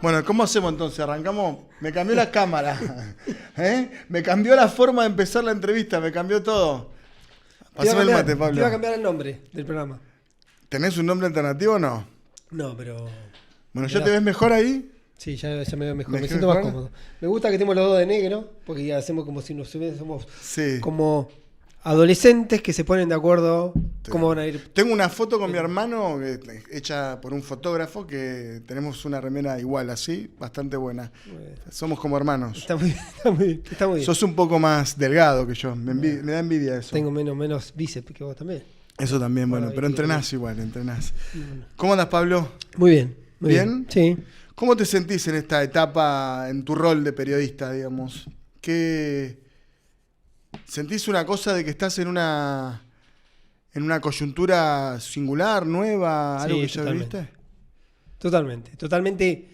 Bueno, ¿cómo hacemos entonces? ¿Arrancamos? Me cambió la cámara. Me cambió la forma de empezar la entrevista, me cambió todo. Pásame el mate, Pablo. Te iba a cambiar el nombre del programa. ¿Tenés un nombre alternativo o no? No, pero... Bueno, ¿ya te ves mejor ahí? Sí, ya me veo mejor, ¿Me me siento más mejor? cómodo. Me gusta que estemos los dos de negro, porque ya hacemos como si somos Sí. como adolescentes que se ponen de acuerdo cómo van a ir. Tengo una foto con mi hermano hecha por un fotógrafo que tenemos una remera igual, así, bastante buena. Somos como hermanos. Está muy bien. Sos un poco más delgado que yo, me da envidia eso. Tengo menos bíceps que vos también. Eso también, bueno, Bueno, pero entrenás igual, entrenás. ¿Cómo andas, Pablo? Muy bien. ¿Bien? Sí. ¿Cómo te sentís en esta etapa, en tu rol de periodista, digamos? ¿Sentís una cosa de que estás en una coyuntura singular, nueva, algo Sí, que ya totalmente. viviste? Totalmente.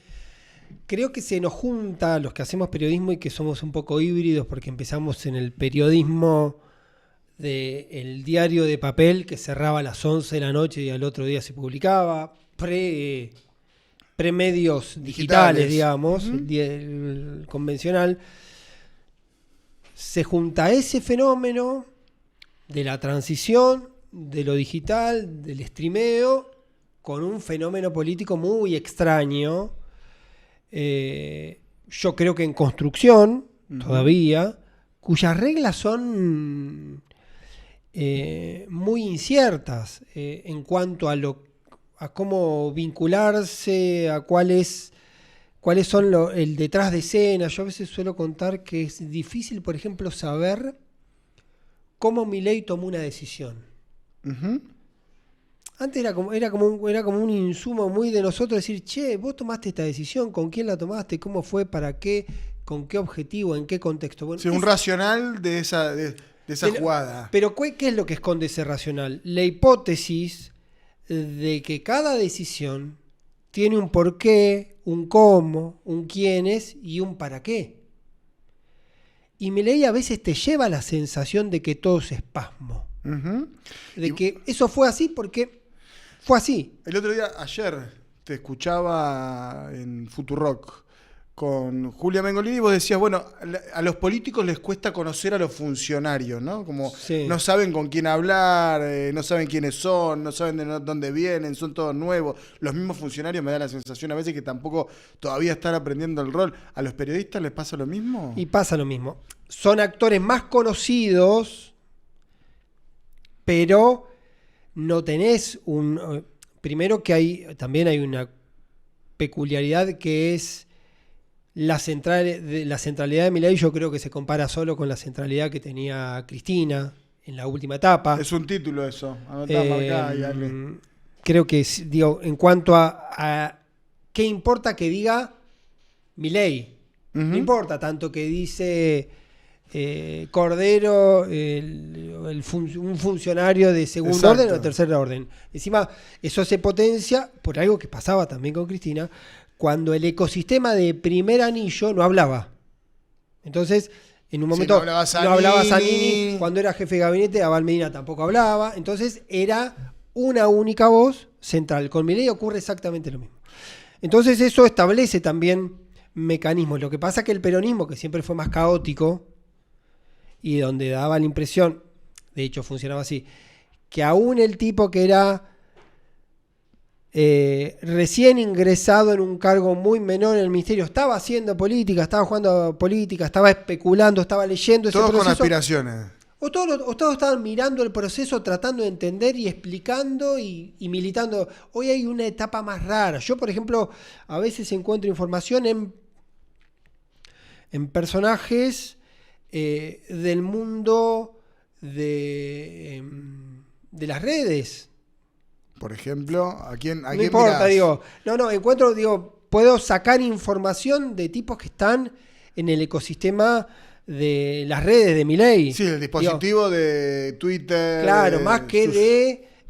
Creo que se nos junta los que hacemos periodismo y que somos un poco híbridos porque empezamos en el periodismo del diario de papel que cerraba a las 11 de la noche y al otro día se publicaba, premedios digitales, digamos, el convencional. Se junta ese fenómeno de la transición, de lo digital, del streameo, con un fenómeno político muy extraño. Yo creo que en construcción, todavía, cuyas reglas son muy inciertas en cuanto a cómo vincularse, a cuáles son el detrás de escena. Yo a veces suelo contar que es difícil, por ejemplo, saber cómo Milei tomó una decisión. Uh-huh. Antes era como un insumo muy de nosotros decir, che, vos tomaste esta decisión, ¿con quién la tomaste? ¿Cómo fue? ¿Para qué? ¿Con qué objetivo? ¿En qué contexto? Bueno, Sí, un racional de esa jugada. Pero ¿qué es lo que esconde ese racional? La hipótesis de que cada decisión tiene un porqué, un cómo, un quiénes y un para qué. Y Milei a veces te lleva a la sensación de que todo es espasmo. Uh-huh. De que eso fue así porque fue así. El otro día, ayer, te escuchaba en Futurock con Julia Mengolini y vos decías, bueno, a los políticos les cuesta conocer a los funcionarios, ¿no? Como Sí. no saben con quién hablar, no saben quiénes son, no saben de dónde vienen, son todos nuevos. Los mismos funcionarios me da la sensación a veces que tampoco todavía están aprendiendo el rol. ¿A los periodistas les pasa lo mismo? Y pasa lo mismo. Son actores más conocidos, pero no tenés un... Primero que también hay una peculiaridad que es la centralidad de Milei. Yo creo que se compara solo con la centralidad que tenía Cristina en la última etapa. Es un título eso. Anotá, marcá y dale. Creo que, digo, en cuanto a qué importa que diga Milei. Uh-huh. No importa tanto que dice Cordero, un funcionario de segundo Exacto. orden o tercer orden. Encima, eso se potencia por algo que pasaba también con Cristina, cuando el ecosistema de primer anillo no hablaba. Entonces, en un momento no hablaba Zanini, cuando era jefe de gabinete, Abal Medina tampoco hablaba. Entonces, era una única voz central. Con Milei ocurre exactamente lo mismo. Entonces, eso establece también mecanismos. Lo que pasa es que el peronismo, que siempre fue más caótico y donde daba la impresión, de hecho funcionaba así, que aún el tipo que era recién ingresado en un cargo muy menor en el ministerio estaba haciendo política, estaba jugando política, estaba especulando, estaba leyendo ese Todos proceso. con aspiraciones. O todos estaban mirando el proceso, tratando de entender y explicando y militando. Hoy hay una etapa más rara. Yo, por ejemplo, a veces encuentro información en personajes del mundo de las redes. Por ejemplo, ¿a quién No importa, mirás? puedo sacar información de tipos que están en el ecosistema de las redes de Milei. Sí, el dispositivo de Twitter. Claro, más que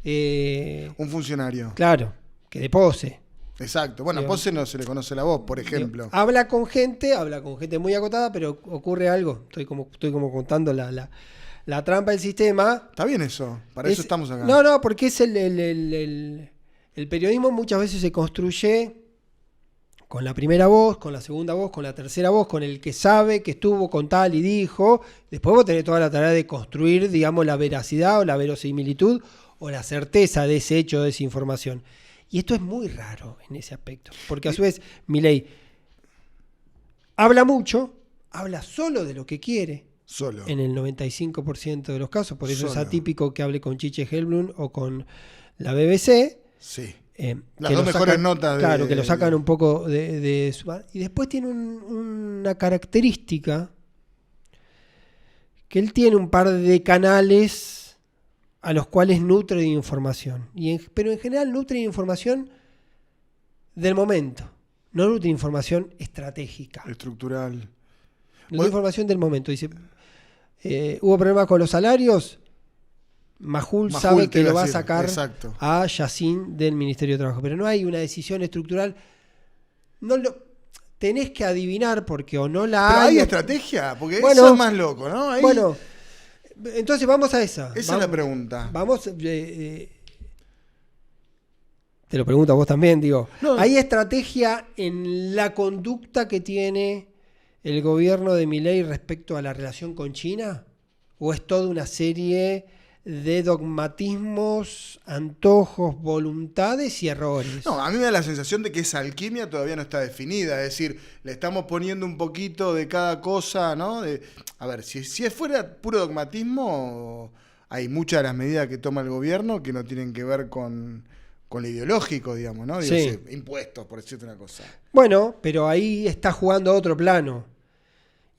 de... un funcionario. Claro, que de pose. Exacto. Bueno, a Pose no se le conoce la voz, por ejemplo. Habla con gente muy acotada, pero ocurre algo. Estoy como contando la trampa del sistema. Está bien eso, para eso estamos acá. No, porque es el periodismo muchas veces se construye con la primera voz, con la segunda voz, con la tercera voz, con el que sabe que estuvo con tal y dijo. Después vos tenés toda la tarea de construir, digamos, la veracidad o la verosimilitud o la certeza de ese hecho, de esa información. Y esto es muy raro en ese aspecto, porque a su vez Milei habla mucho, habla solo de lo que quiere, Solo. en el 95% de los casos, por eso Solo. es atípico que hable con Chiche Helblum o con la BBC. Sí. Que Las lo dos mejores sacan, notas de... claro, que lo sacan un poco de su... Y después tiene una característica, que él tiene un par de canales a los cuales nutre de información. Pero en general nutre de información del momento, no nutre de información estratégica. Estructural. Nutre de información del momento. Dice, hubo problemas con los salarios, Majul sabe te que iba lo va a decir, sacar exacto. a Yacine del Ministerio de Trabajo. Pero no hay una decisión estructural. Tenés que adivinar porque o no la Pero hay. hay estrategia, porque Bueno, eso es más loco, ¿no? Ahí, Bueno, entonces vamos a esa. esa es la pregunta. Vamos. Te lo pregunto a vos también, digo. No. ¿Hay estrategia en la conducta que tiene el gobierno de Milei respecto a la relación con China? ¿O es toda una serie de dogmatismos, antojos, voluntades y errores? No, a mí me da la sensación de que esa alquimia todavía no está definida. Es decir, le estamos poniendo un poquito de cada cosa, ¿no? A ver, si fuera puro dogmatismo, hay muchas de las medidas que toma el gobierno que no tienen que ver con lo ideológico, digamos, ¿no? Digo, Sí. Impuestos, por decirte una cosa. Bueno, pero ahí está jugando a otro plano.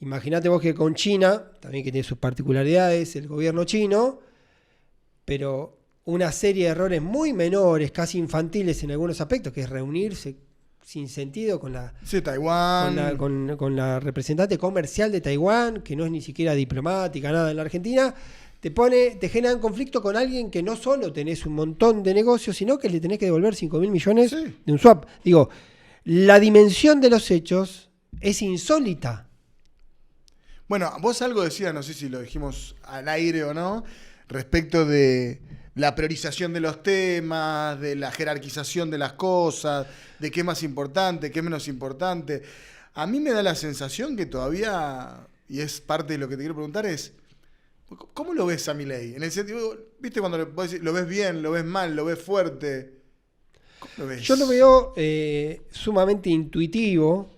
Imagínate vos que con China, también que tiene sus particularidades, el gobierno chino, pero una serie de errores muy menores, casi infantiles en algunos aspectos, que es reunirse sin sentido con la, Sí, Taiwán. con la representante comercial de Taiwán, que no es ni siquiera diplomática, nada en la Argentina, te genera un conflicto con alguien que no solo tenés un montón de negocios, sino que le tenés que devolver 5.000 millones Sí. de un swap. Digo, la dimensión de los hechos es insólita. Bueno, vos algo decías, no sé si lo dijimos al aire o no, respecto de la priorización de los temas, de la jerarquización de las cosas, de qué es más importante, qué es menos importante. A mí me da la sensación que todavía, y es parte de lo que te quiero preguntar, es, ¿cómo lo ves a Milei? En el sentido, ¿viste cuando lo ves bien, lo ves mal, lo ves fuerte? ¿Cómo lo ves? Yo lo veo sumamente intuitivo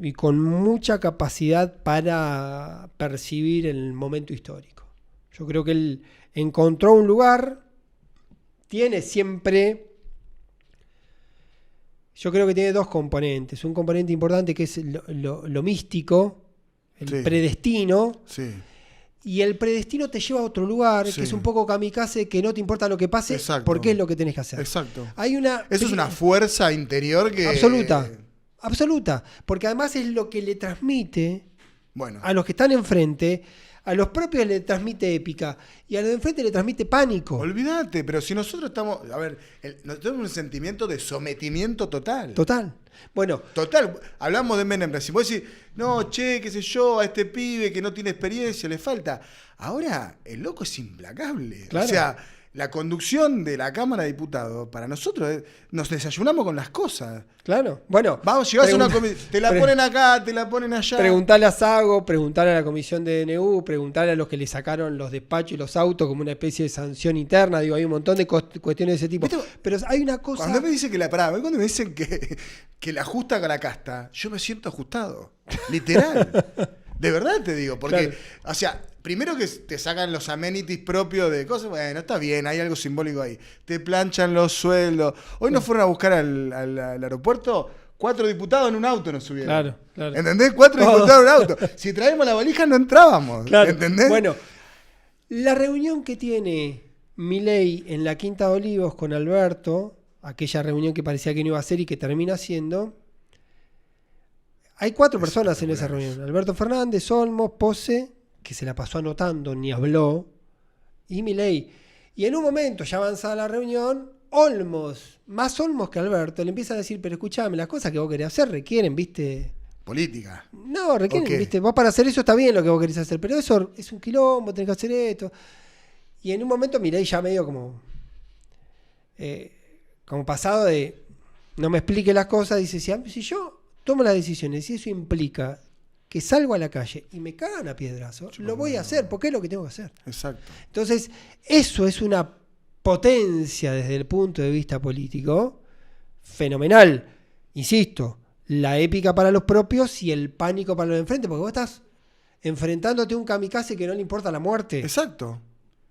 y con mucha capacidad para percibir el momento histórico. Yo creo que él encontró un lugar, tiene siempre... Yo creo que tiene dos componentes. Un componente importante que es lo místico, el Sí. predestino. Sí. Y el predestino te lleva a otro lugar, Sí. que es un poco kamikaze, que no te importa lo que pase, Exacto. porque es lo que tenés que hacer. Exacto. Hay una... Eso es una fuerza interior que... Absoluta. Porque además es lo que le transmite Bueno. a los que están enfrente, a los propios le transmite épica y a los de enfrente le transmite pánico. Olvídate, pero si nosotros estamos... A ver, nosotros tenemos un sentimiento de sometimiento total. Total. Bueno, Total. Hablamos de Menem. Si vos decís, no, che, qué sé yo, a este pibe que no tiene experiencia, le falta. Ahora, el loco es implacable. Claro. O sea, la conducción de la Cámara de Diputados, para nosotros, nos desayunamos con las cosas. claro. Bueno, Vamos, llegás a una comisión, te la ponen acá, te la ponen allá. preguntarle a Sago, preguntarle a la comisión de DNU, preguntarle a los que le sacaron los despachos y los autos como una especie de sanción interna. Digo, hay un montón de cuestiones de ese tipo. ¿Viste? Pero hay una cosa... Cuando me dicen cuando me dicen que la ajusta con la casta, yo me siento ajustado. Literal. De verdad te digo. Porque, Claro. o sea, primero que te sacan los amenities propios de cosas, bueno, está bien, hay algo simbólico ahí. Te planchan los sueldos. Hoy nos fueron a buscar al aeropuerto, 4 diputados en un auto nos subieron. Claro, claro. ¿Entendés? 4 diputados en un auto. Si traemos la valija no entrábamos. Claro. ¿Entendés? Bueno, la reunión que tiene Milei en la Quinta de Olivos con Alberto, aquella reunión que parecía que no iba a ser y que termina siendo, hay 4 personas en esa reunión. Alberto Fernández, Olmos, Pose, que se la pasó anotando, ni habló, y Milei. Y en un momento, ya avanzada la reunión, Olmos, más Olmos que Alberto, le empieza a decir, pero escuchame, las cosas que vos querés hacer requieren, ¿viste? Política. No, requieren, Ok. ¿viste? Vos para hacer eso está bien lo que vos querés hacer, pero eso es un quilombo, tenés que hacer esto. Y en un momento Milei ya medio como pasado de no me explique las cosas, dice, si yo tomo las decisiones y eso implica que salgo a la calle y me cagan a piedrazo, lo voy a hacer porque es lo que tengo que hacer. Exacto. Entonces, eso es una potencia desde el punto de vista político fenomenal. Insisto, la épica para los propios y el pánico para los de enfrente, porque vos estás enfrentándote a un kamikaze que no le importa la muerte. Exacto.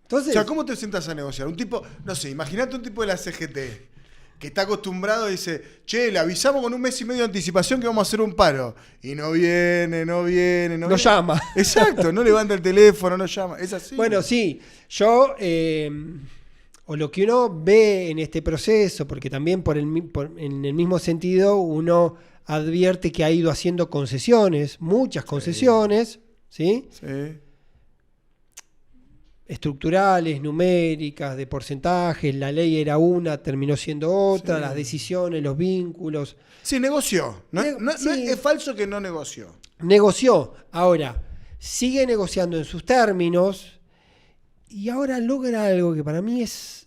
Entonces, O sea, ¿cómo te sientas a negociar? Un tipo, no sé, imagínate un tipo de la CGT que está acostumbrado y dice, che, le avisamos con 1 mes y medio de anticipación que vamos a hacer un paro. Y no viene. no viene. llama. Exacto, no levanta el teléfono, no llama. Es así. Bueno, sí, yo, o lo que uno ve en este proceso, porque también en el mismo sentido uno advierte que ha ido haciendo concesiones, muchas concesiones, ¿sí? Sí. Estructurales, numéricas, de porcentajes, la ley era una, terminó siendo otra, Sí. las decisiones, los vínculos. Sí, negoció. Sí. Es falso que no negoció. Negoció, ahora sigue negociando en sus términos y ahora logra algo que para mí es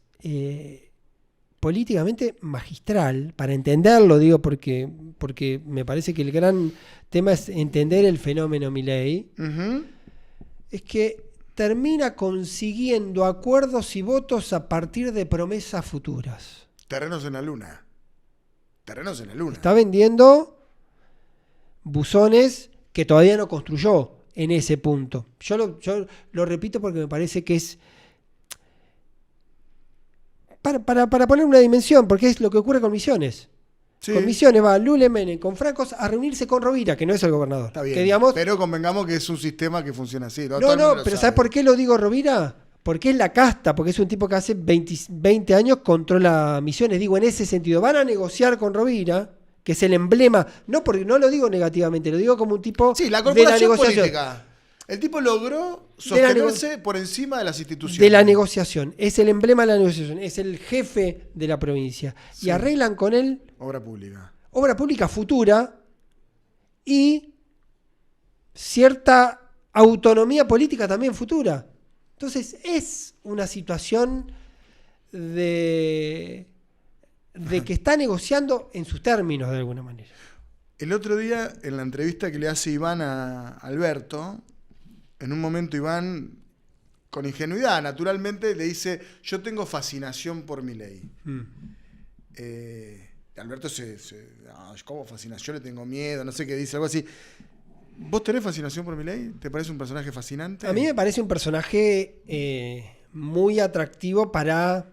políticamente magistral, para entenderlo, digo, porque me parece que el gran tema es entender el fenómeno Milei, Uh-huh. es que termina consiguiendo acuerdos y votos a partir de promesas futuras. Terrenos en la luna. Está vendiendo buzones que todavía no construyó en ese punto. Yo lo repito porque me parece que es para poner una dimensión, porque es lo que ocurre con Misiones. Sí. Con Misiones va Lule Menem con Francos a reunirse con Rovira, que no es el gobernador. Está bien. Que, digamos, pero convengamos que es un sistema que funciona así. no, Todo el mundo lo pero sabe. ¿sabes por qué lo digo Rovira? Porque es la casta, porque es un tipo que hace 20 años controla Misiones. Digo, en ese sentido, van a negociar con Rovira, que es el emblema, no lo digo negativamente, lo digo como un tipo Sí, la de la corporación negociación. política. El tipo logró sostenerse por encima de las instituciones. De la negociación, es el emblema de la negociación, es el jefe de la provincia. Sí. Y arreglan con él Obra pública. obra pública futura y cierta autonomía política también futura. Entonces es una situación de que está negociando en sus términos de alguna manera. El otro día, en la entrevista que le hace Iván a Alberto, en un momento Iván, con ingenuidad, naturalmente, le dice, yo tengo fascinación por Milei. Alberto ¿cómo fascinación? Yo le tengo miedo, no sé qué dice, algo así. ¿Vos tenés fascinación por Milei? ¿Te parece un personaje fascinante? A mí me parece un personaje muy atractivo para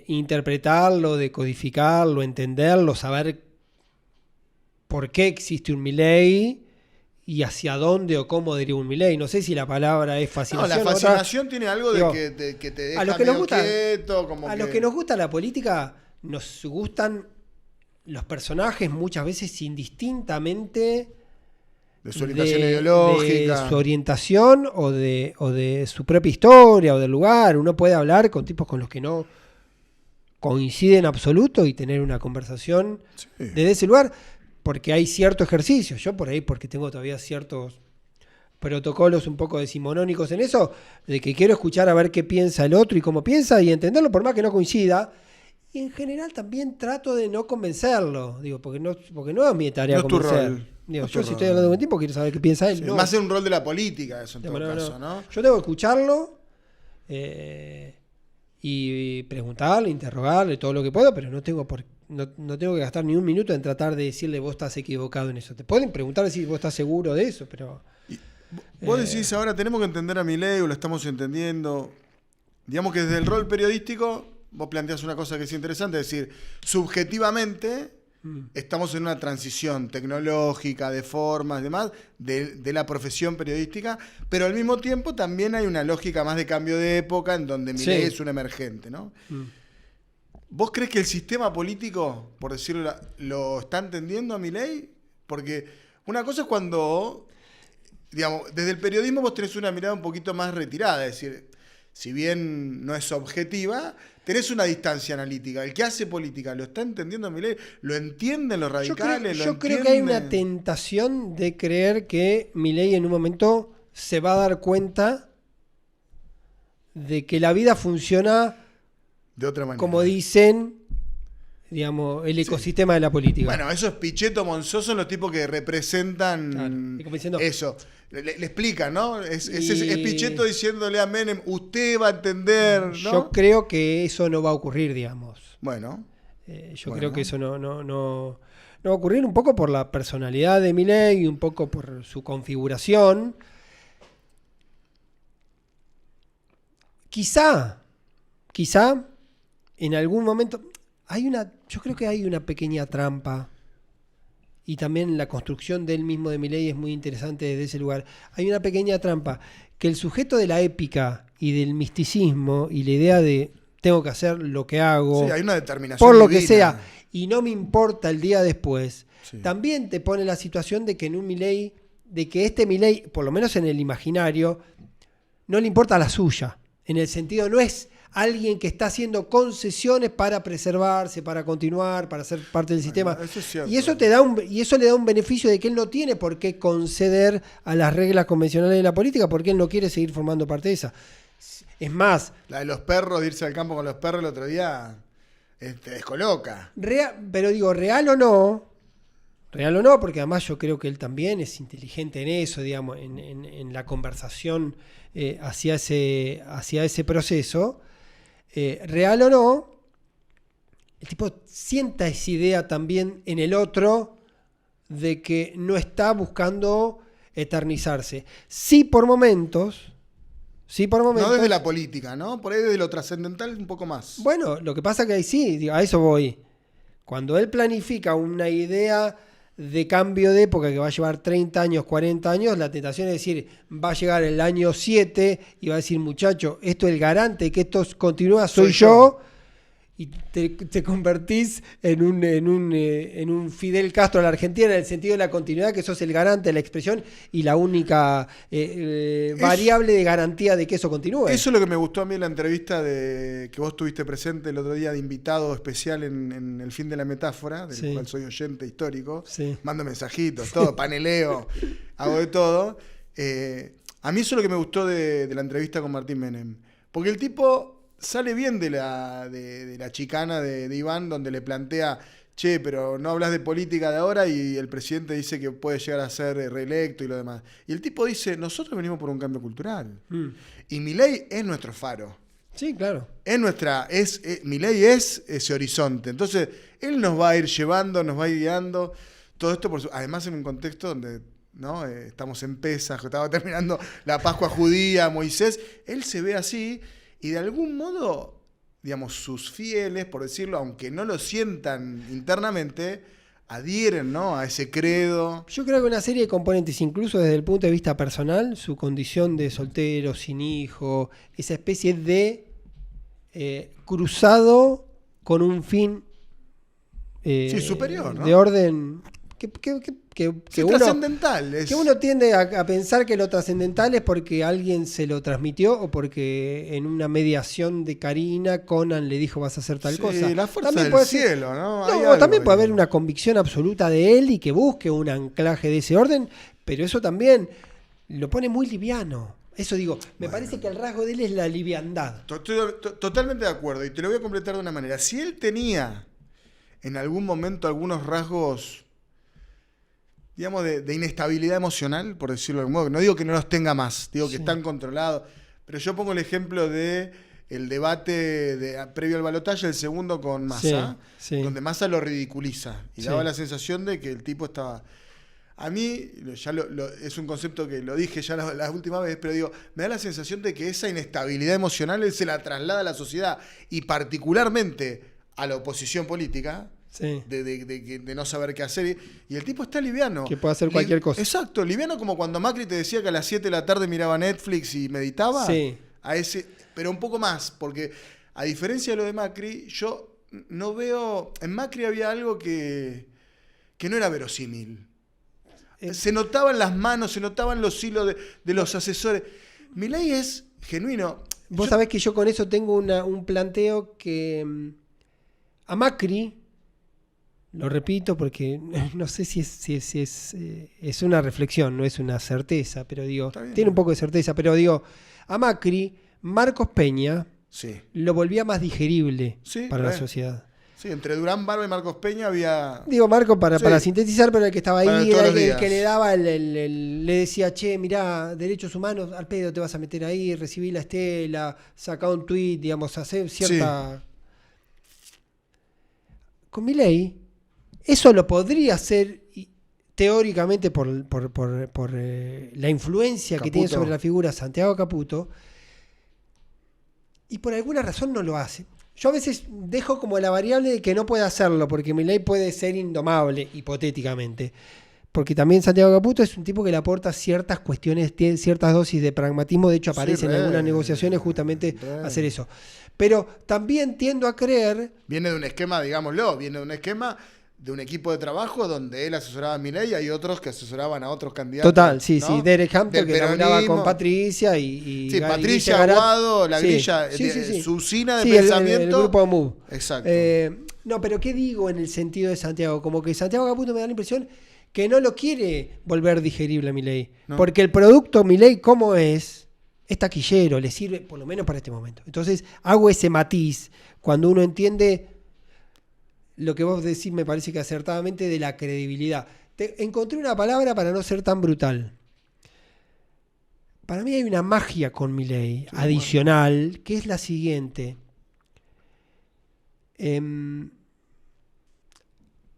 interpretarlo, decodificarlo, entenderlo, saber por qué existe un Milei y hacia dónde o cómo deriva un Milei. No sé si la palabra es fascinación. No, la fascinación tiene algo de digo, que te deja a los que nos medio gusta, quieto, como los que nos gusta la política, nos gustan los personajes muchas veces indistintamente de su orientación ideológica. de su orientación o de su propia historia o del lugar. Uno puede hablar con tipos con los que no coincide en absoluto y tener una conversación Sí. desde ese lugar, porque hay cierto ejercicio. Yo por ahí, porque tengo todavía ciertos protocolos un poco decimonónicos en eso, de que quiero escuchar a ver qué piensa el otro y cómo piensa y entenderlo por más que no coincida. Y en general también trato de no convencerlo, digo, porque no es mi tarea No es tu convencer. rol. Digo, No es yo tu si estoy rol. hablando con un tipo quiero saber qué piensa él. Sí, no. más en un rol de la política, eso en todo No. caso, ¿no? Yo tengo que escucharlo y preguntarle, interrogarle todo lo que puedo, pero no tengo que gastar ni un minuto en tratar de decirle vos estás equivocado en eso. Te pueden preguntar si vos estás seguro de eso, pero... Vos decís ahora, tenemos que entender a Milei, o lo estamos entendiendo. Digamos que desde el rol periodístico, vos planteás una cosa que es interesante, es decir, subjetivamente estamos en una transición tecnológica, de formas, demás, de la profesión periodística, pero al mismo tiempo también hay una lógica más de cambio de época en donde Milei es un emergente, ¿no? ¿Vos crees que el sistema político, por decirlo, lo está entendiendo a Milei? Porque una cosa es cuando, digamos, desde el periodismo vos tenés una mirada un poquito más retirada, es decir, si bien no es objetiva, tenés una distancia analítica. El que hace política, ¿lo está entendiendo a Milei? ¿Lo entienden los radicales? Yo creo que hay una tentación de creer que Milei en un momento se va a dar cuenta de que la vida funciona de otra manera. como dicen, digamos, el ecosistema de la política. Bueno, esos Pichetto Monzó son los tipos que representan Claro. Y como diciendo, eso. Le explican, ¿no? Es Pichetto diciéndole a Menem, usted va a entender, ¿no? Yo creo que eso no va a ocurrir, digamos. Bueno. Creo que eso no va a ocurrir, un poco por la personalidad de Milei y un poco por su configuración. Quizá en algún momento yo creo que hay una pequeña trampa, y también la construcción del mismo de Milei es muy interesante desde ese lugar. Hay una pequeña trampa, que el sujeto de la épica y del misticismo y la idea de tengo que hacer lo que hago, sí, hay una determinación por lo divina. que sea, y no me importa el día después, Sí. también te pone la situación de que en un Milei, de que este Milei, por lo menos en el imaginario, no le importa la suya. En el sentido, no es alguien que está haciendo concesiones para preservarse, para continuar, para ser parte del sistema. Eso es cierto. Y eso le da un beneficio de que él no tiene por qué conceder a las reglas convencionales de la política, porque él no quiere seguir formando parte de esa. Es más, La de los perros, de irse al campo con los perros el otro día, te descoloca. pero digo, real o no, porque además yo creo que él también es inteligente en eso, digamos, en la conversación hacia ese proceso. Real o no, el tipo sienta esa idea también en el otro de que no está buscando eternizarse. Sí por momentos. No desde la política, ¿no? Por ahí desde lo trascendental un poco más. Bueno, lo que pasa que ahí sí, digo, a eso voy. Cuando él planifica una idea de cambio de época que va a llevar 30 años, 40 años, la tentación es decir, va a llegar el año 7 y va a decir, muchacho, esto es el garante que esto continúa, soy yo. Y te convertís en un Fidel Castro a la Argentina, en el sentido de la continuidad, que sos el garante de la expresión y la única variable de garantía de que eso continúe. Eso es lo que me gustó a mí en la entrevista que vos tuviste presente el otro día de invitado especial en El Fin de la Metáfora, del cual soy oyente histórico. Sí. Mando mensajitos, todo, paneleo, hago de todo. A mí eso es lo que me gustó de la entrevista con Martín Menem. Porque el tipo sale bien de la chicana de Iván, donde le plantea, che, pero no hablas de política de ahora, y el presidente dice que puede llegar a ser reelecto y lo demás. Y el tipo dice, nosotros venimos por un cambio cultural. Y Milei es nuestro faro. Sí, claro. Milei es ese horizonte. Entonces, él nos va a ir llevando, nos va a ir guiando. Todo esto, además, en un contexto donde, ¿no? Estamos en Pesaj, estaba terminando la Pascua judía, Moisés. Él se ve así. Y de algún modo, digamos, sus fieles, por decirlo, aunque no lo sientan internamente, adhieren, ¿no?, a ese credo. Yo creo que una serie de componentes, incluso desde el punto de vista personal, su condición de soltero, sin hijo, esa especie de cruzado con un fin superior, ¿no? de orden que trascendental. Que uno tiende a pensar que lo trascendental es porque alguien se lo transmitió o porque en una mediación de Karina, Conan le dijo vas a hacer tal cosa. La fuerza también del cielo, ¿no? No, también puede haber una convicción absoluta de él y que busque un anclaje de ese orden, pero eso también lo pone muy liviano. Eso digo, me parece que el rasgo de él es la liviandad. Totalmente de acuerdo, y te lo voy a completar de una manera. Si él tenía en algún momento algunos rasgos, digamos, de inestabilidad emocional, por decirlo de algún modo. No digo que no los tenga más, digo que están controlados. Pero yo pongo el ejemplo de el debate previo al balotaje, el segundo con Massa, donde Massa lo ridiculiza. Y daba la sensación de que el tipo estaba... A mí, es un concepto que lo dije ya la última vez, pero digo, me da la sensación de que esa inestabilidad emocional él se la traslada a la sociedad, y particularmente a la oposición política. Sí. De no saber qué hacer. Y el tipo está liviano. Que puede hacer cualquier cosa. Exacto, liviano, como cuando Macri te decía que a las 7 de la tarde miraba Netflix y meditaba. Sí. Pero un poco más, porque a diferencia de lo de Macri, yo no veo... En Macri había algo que no era verosímil. Se notaban las manos, se notaban los hilos de los asesores. Milei es genuino. Vos sabés que yo con eso tengo un planteo que a Macri... Lo repito porque no sé si es una reflexión, no es una certeza, pero digo, tiene un poco de certeza, pero digo, a Macri, Marcos Peña lo volvía más digerible para la sociedad. Sí, entre Durán Barba y Marcos Peña había... Digo Marco para Sí. sintetizar, pero el que estaba ahí Para todos era los el días. que le daba, le decía, che, mirá, derechos humanos, al pedo te vas a meter ahí, recibí la estela, sacá un tuit, digamos, hacer cierta... Con Milei, eso lo podría hacer teóricamente por la influencia que tiene Caputo. sobre la figura Santiago Caputo, y por alguna razón no lo hace. Yo a veces dejo como la variable de que no puede hacerlo, porque Milei puede ser indomable, hipotéticamente. Porque también Santiago Caputo es un tipo que le aporta ciertas cuestiones, tiene ciertas dosis de pragmatismo, de hecho aparece en algunas negociaciones justamente hacer eso. Pero también tiendo a creer... Viene de un esquema, digámoslo, viene de un esquema de un equipo de trabajo donde él asesoraba a Milei y hay otros que asesoraban a otros candidatos. Total, sí, ¿no? sí. Derek Hampton, Del que laburaba peronismo. con Patricia y Sí, Guille Patricia Garat. Aguado, la Sí, grilla, sí. su usina de Sí, pensamiento. el grupo MOVE. Exacto. No, pero ¿qué digo en el sentido de Santiago? Como que Santiago Caputo me da la impresión que no lo quiere volver digerible a Milei. No. Porque el producto Milei, como es taquillero, le sirve por lo menos para este momento. Entonces hago ese matiz cuando uno entiende lo que vos decís, me parece que acertadamente, de la credibilidad. Encontré una palabra para no ser tan brutal. Para mí hay una magia con Milei adicional, que es la siguiente. Lo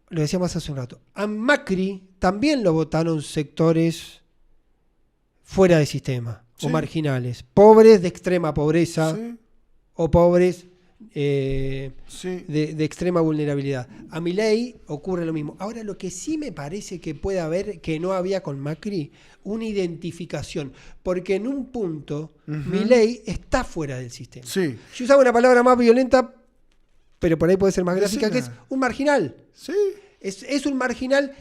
decíamos hace un rato. A Macri también lo votaron sectores fuera de sistema, o marginales. Pobres de extrema pobreza, o pobres de extrema vulnerabilidad. A Milei ocurre lo mismo. Ahora, lo que sí me parece que puede haber, que no había con Macri, una identificación. Porque en un punto, Milei está fuera del sistema. Sí. Yo usaba una palabra más violenta, pero por ahí puede ser más gráfica, que es un marginal. Sí. Es un marginal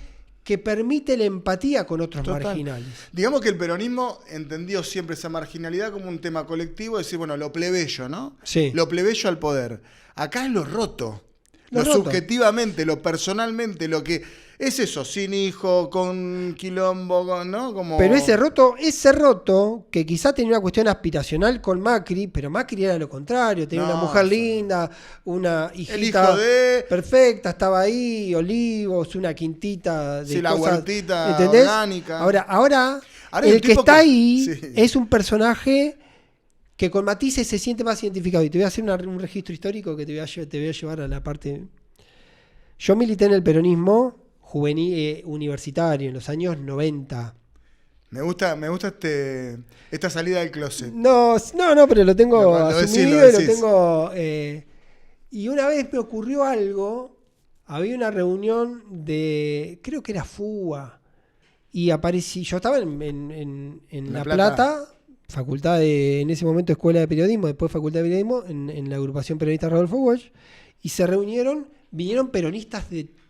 que permite la empatía con otros Total. marginales. Digamos que el peronismo entendió siempre esa marginalidad como un tema colectivo, decir, bueno, lo plebeyo, ¿no? Sí. Lo plebeyo al poder. Acá es lo roto. Lo roto. Subjetivamente, lo personalmente, lo que es eso, sin hijo, con quilombo, ¿no? Como... Pero ese roto, que quizá tenía una cuestión aspiracional con Macri, pero Macri era lo contrario, tenía una mujer linda, una hijita perfecta, estaba ahí, olivos, una quintita de la cosas, huertita ¿entendés? orgánica. Ahora el que está ahí es un personaje que con matices se siente más identificado. Y te voy a hacer un registro histórico que te voy a llevar a la parte... Yo milité en el peronismo juvenil universitario en los años 90. Me gusta esta salida del closet. No, pero lo tengo asumido y lo tengo... y una vez me ocurrió algo, había una reunión de, creo que era FUA, y aparecí, yo estaba en La Plata, facultad de, en ese momento Escuela de Periodismo, después Facultad de Periodismo, en la agrupación peronista Rodolfo Walsh, y vinieron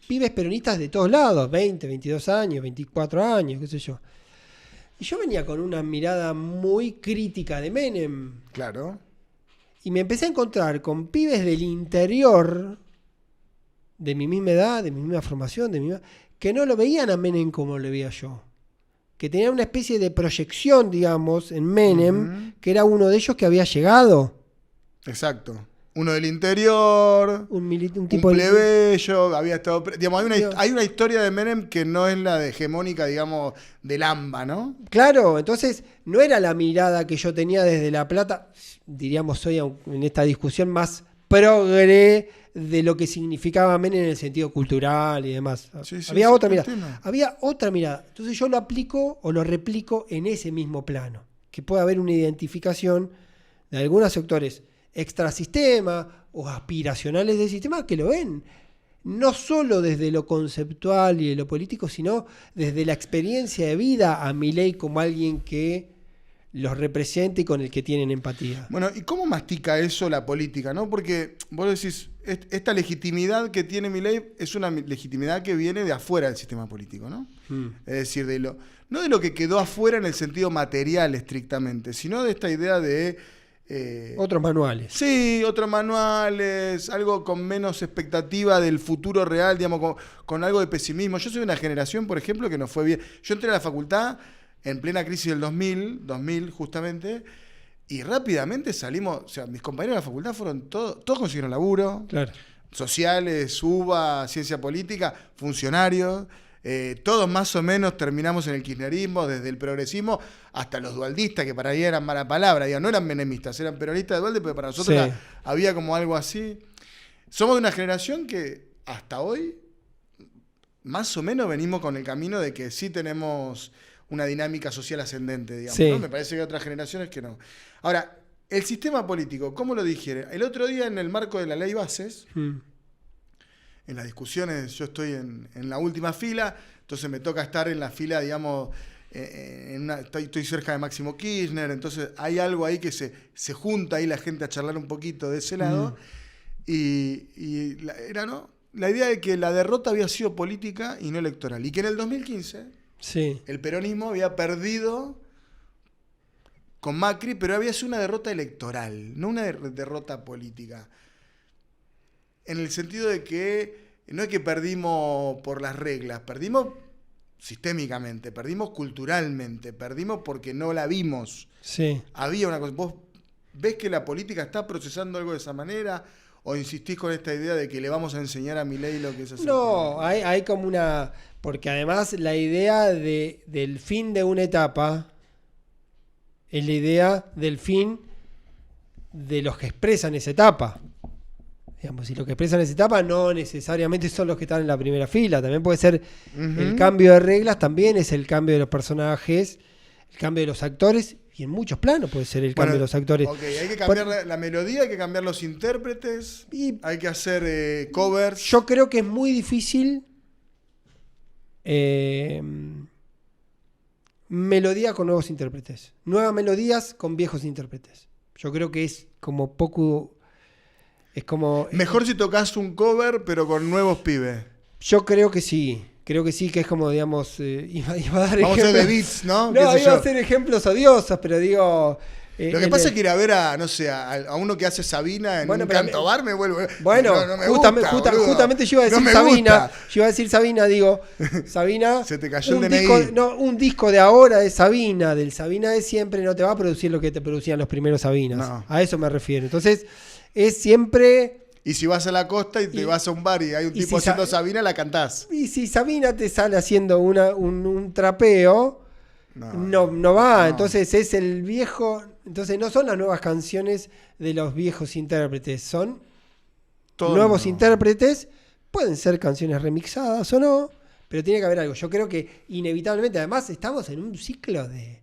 pibes peronistas de todos lados, 20, 22 años, 24 años, qué sé yo. Y yo venía con una mirada muy crítica de Menem. Claro. Y me empecé a encontrar con pibes del interior, de mi misma edad, de mi misma formación, que no lo veían a Menem como lo veía yo. Que tenían una especie de proyección, digamos, en Menem, que era uno de ellos que había llegado. Exacto. Uno del interior, un tipo plebeyo, había estado... Digamos, hay una historia de Menem que no es la de hegemónica, digamos, del AMBA, ¿no? Claro, entonces no era la mirada que yo tenía desde La Plata, diríamos hoy en esta discusión, más progre de lo que significaba Menem en el sentido cultural y demás. Había otra mirada. Entonces yo lo aplico o lo replico en ese mismo plano, que puede haber una identificación de algunos sectores extrasistema o aspiracionales del sistema que lo ven no solo desde lo conceptual y de lo político, sino desde la experiencia de vida a Milei como alguien que los representa y con el que tienen empatía. Bueno, ¿y cómo mastica eso la política, no? Porque vos decís, esta legitimidad que tiene Milei es una legitimidad que viene de afuera del sistema político, ¿no? Es decir, no de lo que quedó afuera en el sentido material estrictamente, sino de esta idea de otros manuales. Sí, otros manuales, algo con menos expectativa del futuro real, digamos, con algo de pesimismo. Yo soy de una generación, por ejemplo, que nos fue bien. Yo entré a la facultad en plena crisis del 2000 justamente, y rápidamente salimos, o sea, mis compañeros de la facultad fueron todos consiguieron laburo. Claro. sociales, UBA, ciencia política, funcionarios. Todos más o menos terminamos en el kirchnerismo, desde el progresismo hasta los dualdistas, que para ahí eran mala palabra, digamos, no eran menemistas, eran peronistas de Dualde, pero para nosotros Sí. había como algo así. Somos de una generación que hasta hoy más o menos venimos con el camino de que sí tenemos una dinámica social ascendente, digamos. Sí. ¿No? Me parece que hay otras generaciones que no. Ahora, el sistema político, ¿cómo lo digiere? El otro día, en el marco de la ley bases, en las discusiones, yo estoy en la última fila, entonces me toca estar en la fila, digamos, estoy cerca de Máximo Kirchner, entonces hay algo ahí que se junta ahí la gente a charlar un poquito de ese lado, la idea de que la derrota había sido política y no electoral, y que en el 2015 Sí. el peronismo había perdido con Macri, pero había sido una derrota electoral, no una derrota política. En el sentido de que no es que perdimos por las reglas, perdimos sistémicamente, perdimos culturalmente, perdimos porque no la vimos. Sí. Había una cosa. ¿Vos ves que la política está procesando algo de esa manera? ¿O insistís con esta idea de que le vamos a enseñar a Milei lo que es hacer? No, hay como una... Porque además la idea del fin de una etapa es la idea del fin de los que expresan esa etapa. Digamos, si los que expresan esa etapa no necesariamente son los que están en la primera fila, también puede ser el cambio de reglas, también es el cambio de los personajes, el cambio de los actores, y en muchos planos puede ser el cambio de los actores. Ok, hay que cambiar la melodía, hay que cambiar los intérpretes, Y hay que hacer covers. yo creo que es muy difícil melodía con nuevos intérpretes, nuevas melodías con viejos intérpretes. Yo creo que es como poco... Es como... Mejor si tocas un cover, pero con nuevos pibes. Yo creo que sí, que es como, digamos, iba a dar Vamos a hacer ejemplos. de beats, ¿no? No, ¿Qué sé iba a yo? hacer ejemplos odiosos, pero digo... Lo que pasa es que ir a ver a, no sé, a uno que hace Sabina en Bueno, un pero canto bar me vuelve... Bueno, no me gusta, boludo. justamente yo iba a decir No me Sabina. gusta. Yo iba a decir Sabina, digo, Sabina. Se te cayó el un DNI. disco, un disco de ahora de Sabina, del Sabina de siempre, no te va a producir lo que te producían los primeros Sabinas. No. A eso me refiero. Entonces, es siempre. Y si vas a la costa y te vas a un bar y hay un y tipo si haciendo Sabina, la cantás. Y si Sabina te sale haciendo un trapeo, no va. No. Entonces es el viejo. Entonces no son las nuevas canciones de los viejos intérpretes, son Todo nuevos no. intérpretes. Pueden ser canciones remixadas o no, pero tiene que haber algo. Yo creo que inevitablemente, además, estamos en un ciclo de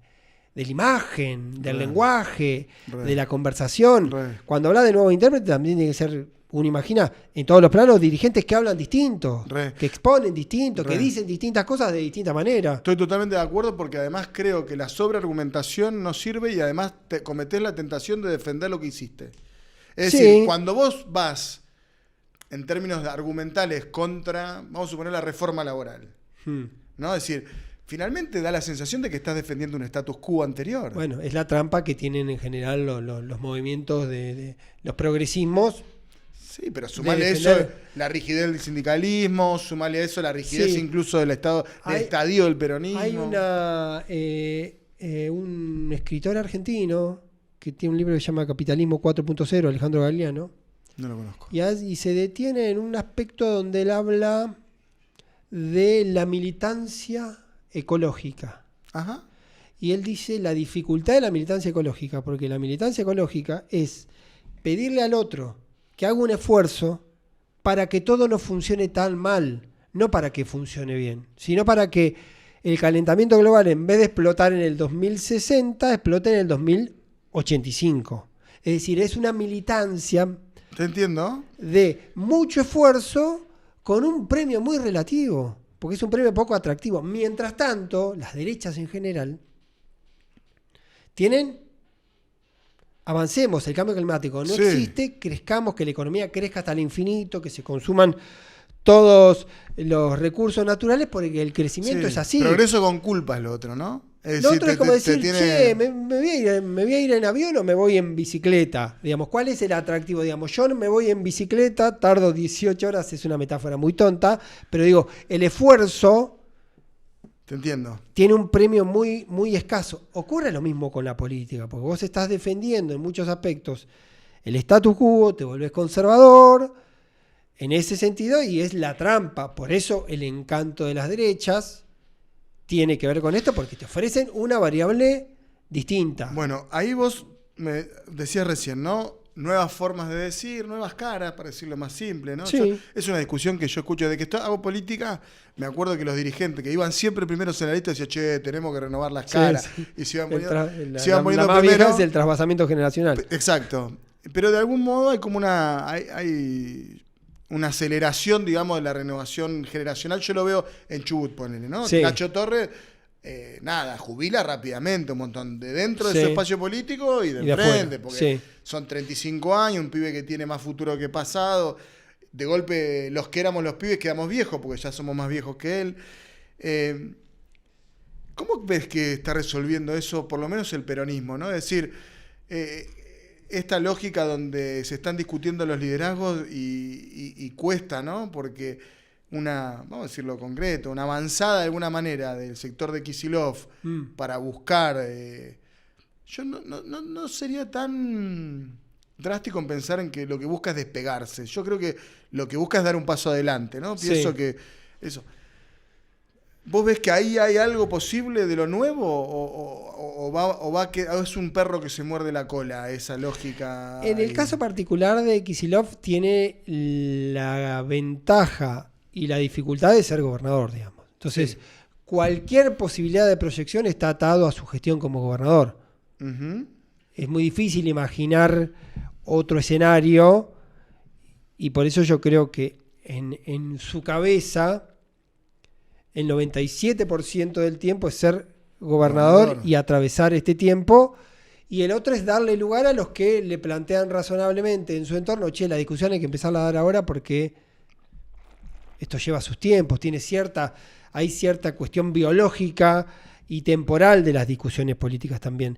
la imagen, del lenguaje, de la conversación. Cuando habla de nuevo intérprete, también tiene que ser, uno imagina, en todos los planos, dirigentes que hablan distinto, que exponen distinto, que dicen distintas cosas de distinta manera. Estoy totalmente de acuerdo porque además creo que la sobreargumentación no sirve y además te cometés la tentación de defender lo que hiciste. Es decir, cuando vos vas en términos argumentales contra, vamos a suponer, la reforma laboral, ¿no? Es decir, finalmente da la sensación de que estás defendiendo un status quo anterior. Bueno, es la trampa que tienen en general los movimientos de los progresismos. Sí, pero sumale a eso la rigidez del sindicalismo, sumale a eso la rigidez incluso del Estado, del estadio del peronismo. Hay un escritor argentino que tiene un libro que se llama Capitalismo 4.0, Alejandro Galeano. No lo conozco. Y se detiene en un aspecto donde él habla de la militancia ecológica. Ajá. Y él dice la dificultad de la militancia ecológica, porque la militancia ecológica es pedirle al otro que haga un esfuerzo para que todo no funcione tan mal, no para que funcione bien, sino para que el calentamiento global, en vez de explotar en el 2060, explote en el 2085. Es decir, es una militancia ¿Te entiendo? de mucho esfuerzo con un premio muy relativo, porque es un premio poco atractivo. Mientras tanto, las derechas en general tienen... Avancemos, el cambio climático no existe, crezcamos, que la economía crezca hasta el infinito, que se consuman todos los recursos naturales, porque el crecimiento es así. Progreso con culpa es lo otro, ¿no? Lo otro es como decir, che, ¿me voy a ir en avión o me voy en bicicleta? Digamos, ¿cuál es el atractivo? Digamos, yo no me voy en bicicleta, tardo 18 horas, es una metáfora muy tonta, pero digo, el esfuerzo... Te entiendo. Tiene un premio muy, muy escaso. Ocurre lo mismo con la política, porque vos estás defendiendo en muchos aspectos el status quo, te volvés conservador, en ese sentido y es la trampa. Por eso el encanto de las derechas tiene que ver con esto, porque te ofrecen una variable distinta. Bueno, ahí vos me decías recién, ¿no? Nuevas formas de decir, nuevas caras, para decirlo más simple, ¿no? Sí. Es una discusión que yo escucho. De que hago política, me acuerdo que los dirigentes que iban siempre primeros en la lista decían, che, tenemos que renovar las caras. Sí. Y se iban La poniendo más primero. vieja es el trasvasamiento generacional. Exacto. Pero de algún modo hay como hay una aceleración, digamos, de la renovación generacional. Yo lo veo en Chubut, ponele, ¿no? Sí. Nacho Torres, jubila rápidamente un montón de dentro de Sí. su espacio político y de Y de enfrente, afuera. porque Sí. son 35 años, un pibe que tiene más futuro que pasado. De golpe, los que éramos los pibes quedamos viejos, porque ya somos más viejos que él. ¿Cómo ves que está resolviendo eso, por lo menos el peronismo, ¿no? Es decir, esta lógica donde se están discutiendo los liderazgos y cuesta, ¿no? Porque vamos a decirlo concreto, una avanzada de alguna manera del sector de Kicillof para buscar... yo no sería tan drástico en pensar en que lo que busca es despegarse. Yo creo que lo que busca es dar un paso adelante, ¿no? Pienso que eso... ¿Vos ves que ahí hay algo posible de lo nuevo o es un perro que se muerde la cola, esa lógica? En el caso particular de Kicillof tiene la ventaja y la dificultad de ser gobernador, digamos. Entonces, Sí. Cualquier posibilidad de proyección está atado a su gestión como gobernador. Uh-huh. Es muy difícil imaginar otro escenario y por eso yo creo que en su cabeza el 97% del tiempo es ser gobernador y atravesar este tiempo, y el otro es darle lugar a los que le plantean razonablemente en su entorno, che, la discusión hay que empezarla a dar ahora porque esto lleva sus tiempos, hay cierta cuestión biológica y temporal de las discusiones políticas también.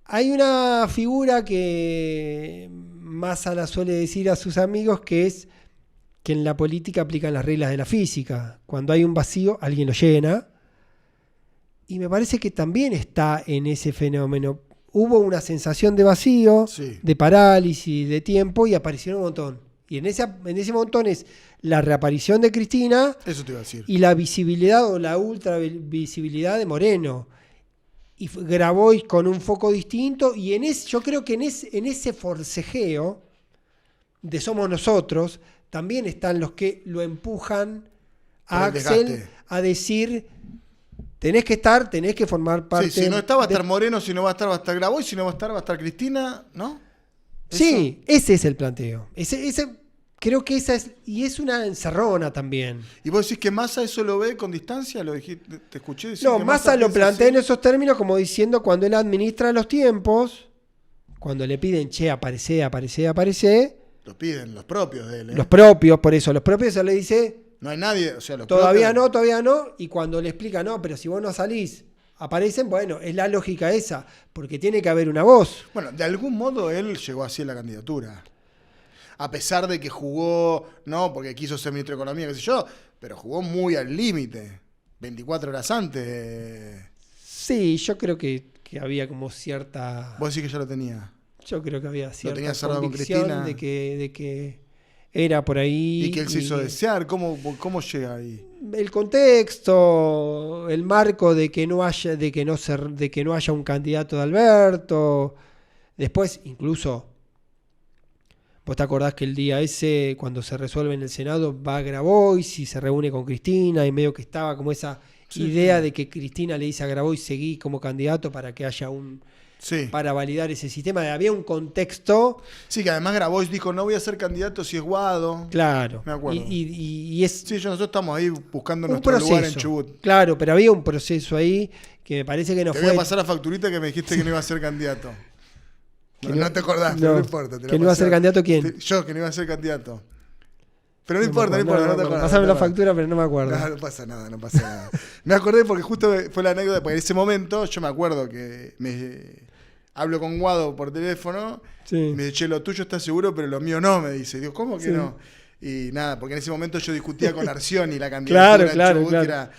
Hay una figura que Massa la suele decir a sus amigos, que es que en la política aplican las reglas de la física. Cuando hay un vacío, alguien lo llena. Y me parece que también está en ese fenómeno. Hubo una sensación de vacío, Sí. de parálisis, de tiempo, y aparecieron un montón. Y en ese montón es la reaparición de Cristina. Eso te iba a decir. Y la visibilidad o la ultra visibilidad de Moreno. Y Grabois con un foco distinto. Y yo creo que en ese forcejeo de Somos Nosotros también están los que lo empujan a Axel a decir: tenés que estar, tenés que formar parte. Sí, si no está, va a estar Moreno, si no va a estar Grabois, si no va a estar Cristina, ¿no? Sí, ese es el planteo. Creo que esa es. Y es una encerrona también. ¿Y vos decís que Massa eso lo ve con distancia? Te escuché decir. No, que Massa lo plantea así. en esos términos, como diciendo, cuando él administra los tiempos, cuando le piden, che, aparece. Lo piden los propios de él. Los propios, por eso, los propios se le dice: No hay nadie, o sea, los todavía propios... no, y cuando le explica, no, pero si vos no salís, aparecen, bueno, es la lógica esa, porque tiene que haber una voz. Bueno, de algún modo él llegó así a la candidatura. A pesar de que jugó, no, porque quiso ser ministro de Economía, qué sé yo, pero jugó muy al límite, 24 horas antes. Sí, yo creo que había como cierta... Vos decís que ya lo tenía. Yo creo que había cierta tenía cerrado con convicción Cristina. de que era por ahí. Y que él se hizo desear. ¿Cómo llega ahí? El contexto, el marco de que no haya un candidato de Alberto. Después, incluso, vos te acordás que el día ese, cuando se resuelve en el Senado, va a Grabois y se reúne con Cristina, y medio que estaba como esa idea de que Cristina le dice a Grabois: seguí como candidato para que haya para validar ese sistema. Había un contexto. Sí, que además Grabois dijo: no voy a ser candidato si es Guado. Claro. Me acuerdo. Y es Sí, nosotros estamos ahí buscando un nuestro proceso. lugar en Chubut. Claro, pero había un proceso ahí que me parece que no Te fue. voy a pasar la facturita que me dijiste que no iba a ser candidato. No te acordás, pero no importa. ¿Que no iba a ser candidato quién? Yo, que no iba a ser candidato. Pero no me importa, acuerdo, no te acordás. Pásame la factura, pero no me acuerdo. No pasa nada. Me acordé porque justo fue la anécdota, porque en ese momento yo me acuerdo que hablo con Guado por teléfono, y me dice: che, lo tuyo está seguro, pero lo mío no, me dice. Digo, ¿cómo que no? Y nada, porque en ese momento yo discutía con Arcioni la candidatura en Chubut,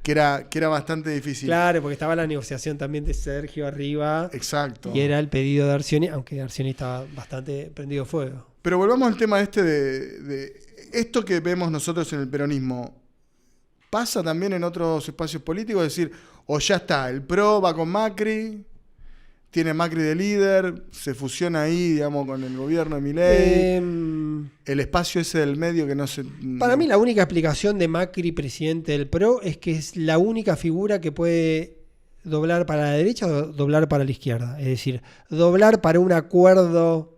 que era bastante difícil. Claro, porque estaba la negociación también de Sergio arriba. Exacto. Y era el pedido de Arcioni, aunque Arcioni estaba bastante prendido fuego. Pero volvamos al tema de esto que vemos nosotros en el peronismo. ¿Pasa también en otros espacios políticos? Es decir, o ya está, el PRO va con Macri, tiene Macri de líder, se fusiona ahí, digamos, con el gobierno de Milei. El espacio ese del medio que no se... Para mí la única explicación de Macri, presidente del PRO, es que es la única figura que puede doblar para la derecha o doblar para la izquierda. Es decir, doblar para un acuerdo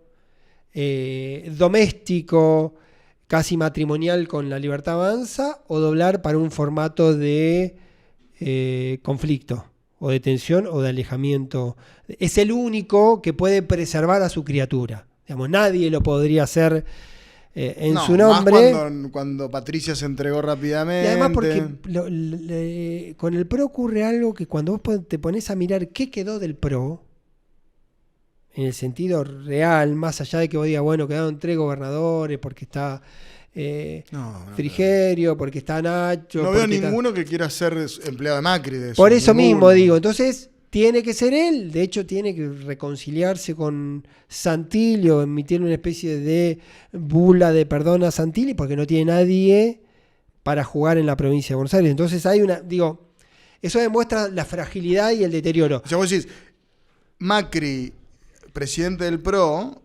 doméstico, casi matrimonial con La Libertad Avanza, o doblar para un formato de conflicto, o de tensión, o de alejamiento. Es el único que puede preservar a su criatura. Digamos, nadie lo podría hacer en su nombre. Más cuando Patricia se entregó rápidamente. Y además porque con el PRO ocurre algo que cuando vos te pones a mirar qué quedó del PRO, en el sentido real, más allá de que vos digas, bueno, quedaron 3 gobernadores, porque está Frigerio, porque está Nacho. No veo ninguno que quiera ser empleado de Macri. Por eso mismo digo, entonces tiene que ser él. De hecho, tiene que reconciliarse con Santilli o emitir una especie de bula de perdón a Santilli, porque no tiene nadie para jugar en la provincia de Buenos Aires. Entonces eso demuestra la fragilidad y el deterioro. O sea, vos decís, Macri, presidente del PRO,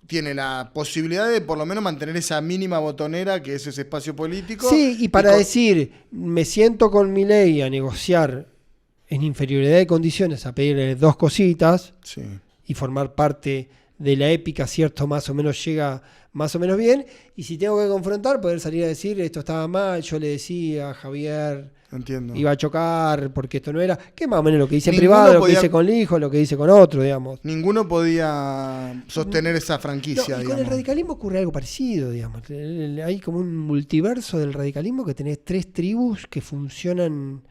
tiene la posibilidad de por lo menos mantener esa mínima botonera que es ese espacio político. Sí, y para decir, me siento con Milei a negociar en inferioridad de condiciones, a pedirle 2 cositas, sí, y formar parte de la épica, cierto, más o menos llega más o menos bien, y si tengo que confrontar, poder salir a decir, esto estaba mal, yo le decía a Javier, entiendo, iba a chocar porque esto no era, que más o menos lo que dice en privado, lo que dice con el hijo, lo que dice con otro, digamos. Ninguno podía sostener esa franquicia, no, y digamos. con el radicalismo ocurre algo parecido, digamos. Hay como un multiverso del radicalismo que tenés 3 tribus que funcionan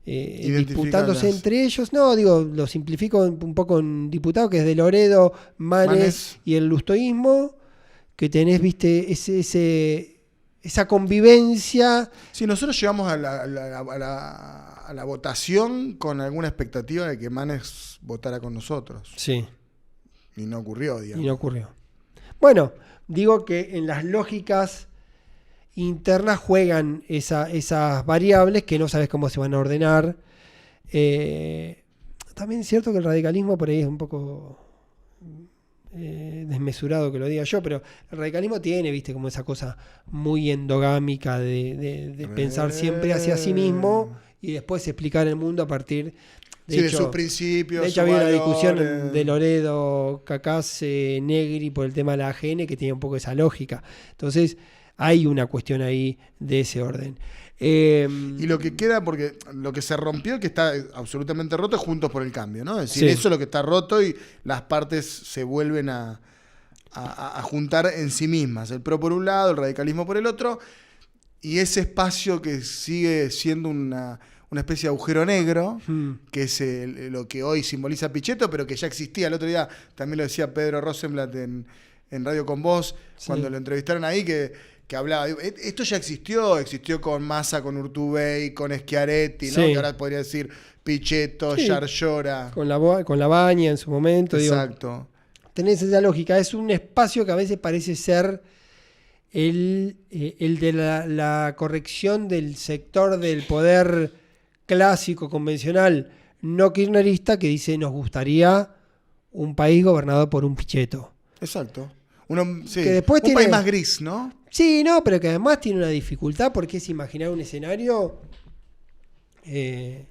disputándose entre ellos. No, digo, lo simplifico un poco en diputado, que es de Loredo, Manes y el lustoísmo, que tenés, viste, esa convivencia. Sí, nosotros llegamos a la votación con alguna expectativa de que Manes votara con nosotros. Sí. Y no ocurrió, digamos. Y no ocurrió. Bueno, digo que en las lógicas internas juegan esas variables que no sabes cómo se van a ordenar. También es cierto que el radicalismo por ahí es un poco desmesurado que lo diga yo, pero el radicalismo tiene, viste, como esa cosa muy endogámica de pensar siempre hacia sí mismo y después explicar el mundo a partir de sus principios. De hecho, había una discusión de Loredo, Cacase, Negri por el tema de la AGN que tenía un poco esa lógica. Entonces, hay una cuestión ahí de ese orden. Y lo que queda, porque lo que se rompió, que está absolutamente roto, es Juntos por el Cambio, ¿no? Es decir, eso es lo que está roto y las partes se vuelven a juntar en sí mismas. El PRO por un lado, el radicalismo por el otro, y ese espacio que sigue siendo una especie de agujero negro, que es lo que hoy simboliza Pichetto, pero que ya existía. El otro día también lo decía Pedro Rosenblatt en Radio Con Vos, cuando lo entrevistaron ahí, que hablaba, esto ya existió con Massa, con Urtubey, con Schiaretti, ¿no? Que ahora podría decir Pichetto, Yarlora. Con la Baña en su momento. Exacto. Digo, tenés esa lógica. Es un espacio que a veces parece ser el de la corrección del sector del poder clásico, convencional, no kirchnerista, que dice nos gustaría un país gobernado por un Pichetto. Exacto. Que después un país más gris, ¿no? Sí, no, pero que además tiene una dificultad porque es imaginar un escenario que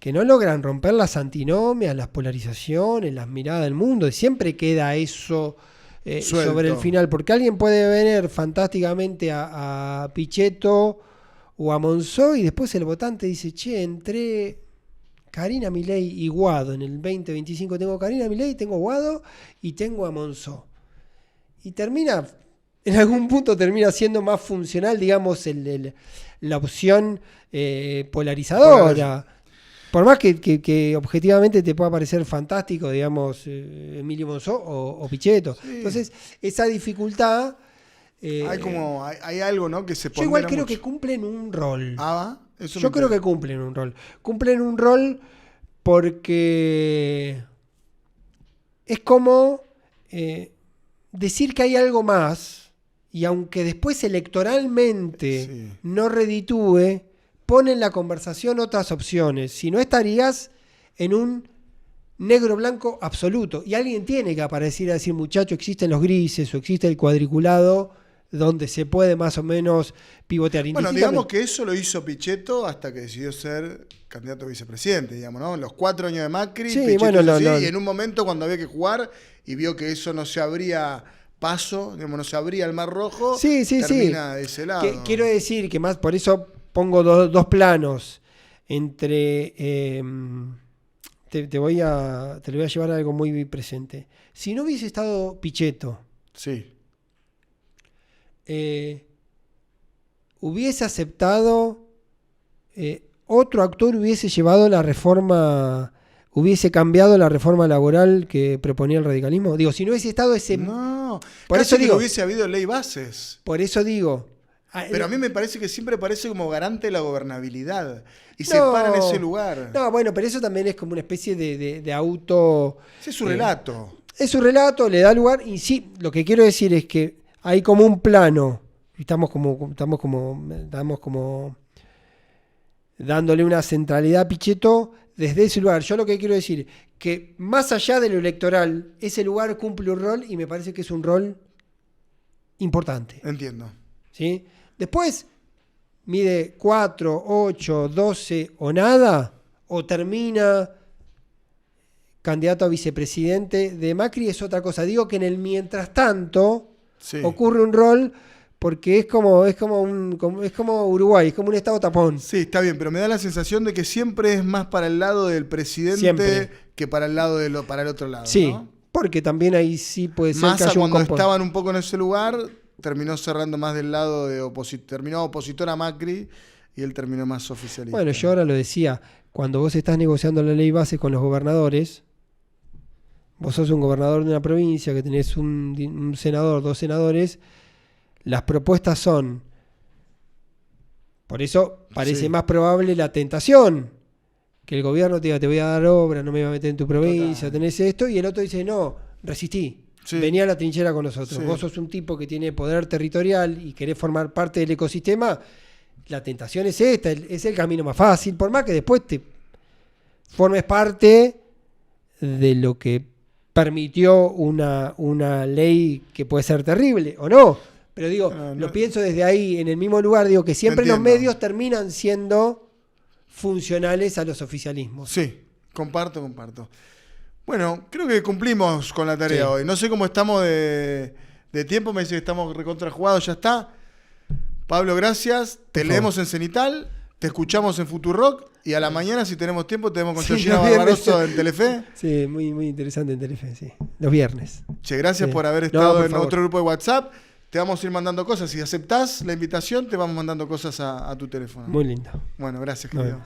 no logran romper las antinomias, las polarizaciones, las miradas del mundo, y siempre queda eso sobre el final, porque alguien puede ver fantásticamente a Pichetto o a Monzó y después el votante dice, che, entre Carina Milei y Guado, en el 2025 tengo Carina Milei, tengo Guado y tengo a Monzó. Y en algún punto termina siendo más funcional, digamos, la opción polarizadora. Por más que objetivamente te pueda parecer fantástico, digamos, Emilio Monzó o Pichetto. Sí. Entonces, esa dificultad... hay algo, ¿no? Que se pondera. Yo igual creo que cumplen un rol. Yo creo que cumplen un rol. Cumplen un rol porque es como decir que hay algo más, y aunque después electoralmente no reditúe, pone en la conversación otras opciones. Si no, estarías en un negro-blanco absoluto. Y alguien tiene que aparecer a decir, muchacho, existen los grises o existe el cuadriculado donde se puede más o menos pivotear. Bueno, digamos que eso lo hizo Pichetto hasta que decidió ser candidato a vicepresidente, digamos, ¿no? Los 4 años de Macri, sí, Pichetto bueno, y en un momento cuando había que jugar y vio que eso no se abría paso, digamos, no se abría el Mar Rojo, termina de ese lado. Quiero decir que más, por eso pongo dos planos entre... Te lo voy a llevar a algo muy presente. Si no hubiese estado Pichetto, sí, hubiese aceptado, otro actor hubiese llevado la reforma, hubiese cambiado la reforma laboral que proponía el radicalismo. Digo, si no hubiese estado ese... No, por eso digo, no hubiese habido ley bases. Por eso digo... Pero a mí me parece que siempre parece como garante de la gobernabilidad. Y se para en ese lugar. No, bueno, pero eso también es como una especie de auto... Sí, es su relato. Es su relato, le da lugar. Y sí, lo que quiero decir es que hay como un plano. Estamos como dándole una centralidad a Pichetto desde ese lugar. Yo lo que quiero decir, que más allá de lo electoral, ese lugar cumple un rol y me parece que es un rol importante. Entiendo. ¿Sí? Después, mide 4, 8, 12 o nada, o termina candidato a vicepresidente de Macri, es otra cosa. Digo que en el mientras tanto ocurre un rol, porque es como Uruguay, es como un estado tapón. Sí, está bien, pero me da la sensación de que siempre es más para el lado del presidente que para el lado para el otro lado. Sí, ¿no? porque también ahí sí puede ser Massa, que haya cuando estaban un poco en ese lugar, terminó cerrando más del lado de terminó opositor a Macri y él terminó más oficialista. Bueno, yo ahora lo decía, cuando vos estás negociando la ley base con los gobernadores, vos sos un gobernador de una provincia que tenés un senador, 2 senadores, las propuestas son, por eso parece más probable la tentación, que el gobierno te diga, te voy a dar obra, no me voy a meter en tu provincia, tenés esto, y el otro dice, no, resistí. Venía a la trinchera con nosotros. Vos sos un tipo que tiene poder territorial y querés formar parte del ecosistema. La tentación es esta, es el camino más fácil, por más que después te formes parte de lo que permitió una ley que puede ser terrible, ¿o no? Pero digo, lo pienso desde ahí, en el mismo lugar, digo que siempre los medios terminan siendo funcionales a los oficialismos. Sí, comparto. Bueno, creo que cumplimos con la tarea hoy. No sé cómo estamos de tiempo, me dice que estamos recontrajugados, ya está. Pablo, gracias. Te leemos en Cenital, te escuchamos en Futurock y a la mañana, si tenemos tiempo, te vemos con Georgina Barbaroso en Telefe. Sí, muy interesante en Telefe, sí. Los viernes. Che, gracias por haber estado en otro grupo de WhatsApp. Te vamos a ir mandando cosas. Si aceptás la invitación, te vamos mandando cosas a tu teléfono. Muy lindo. Bueno, gracias, querido.